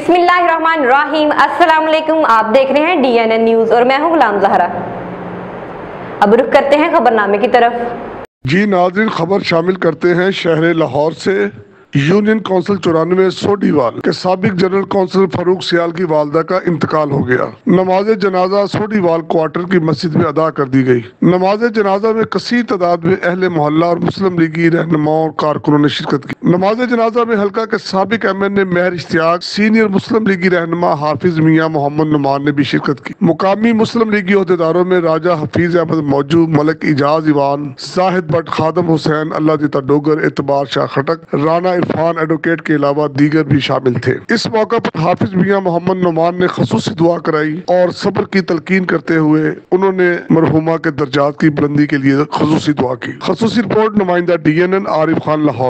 बिस्मिल्लाहिर्रहमानिर्रहीम। अस्सलाम वालेकुम। आप देख रहे हैं DNN न्यूज़ और मैं हूं गुलाम ज़हरा। अब रुख करते हैं खबरनामे की तरफ। जी नाज़रीन, खबर शामिल करते हैं शहर लाहौर से। यूनियन काउंसिल 94 सोडिवाल के साबिक जनरल काउंसिल फारूक सियाल की वालदा का इंतकाल हो गया। नमाज जनाजा सोडिवाल क्वार्टर की मस्जिद में अदा कर दी गई। नमाज जनाजा में कसीर तादाद में अहले मोहल्ला और मुस्लिम लीगी रहनुमाओं और कारकुनों ने शिरकत की। नमाज जनाजा में हल्का के साबिक MN महर इश्तियाक, सीनियर मुस्लिम लीगी रहनुमा हाफिज मियाँ मोहम्मद नुमान ने भी शिरकत की। मुकामी मुस्लिम लीगी अहदेदारों में राजा हफीज अहमद मौजू, मलक इजाज ईवान, साहिद भट्ट, खादम हुसैन, अल्लाह दिता डोगर, एतबार शाह खटक, राना इरफान एडवोकेट के अलावा दीगर भी शामिल थे। इस मौका पर हाफिज मियाँ मोहम्मद नुमान ने खसूसी दुआ कराई और सब्र की तलकीन करते हुए उन्होंने मरहुमा के दर्जात की बुलंदी के लिए खसूसी दुआ की। खसूसी रिपोर्ट नुमाइंदा DNN आरिफ खान लाहौर।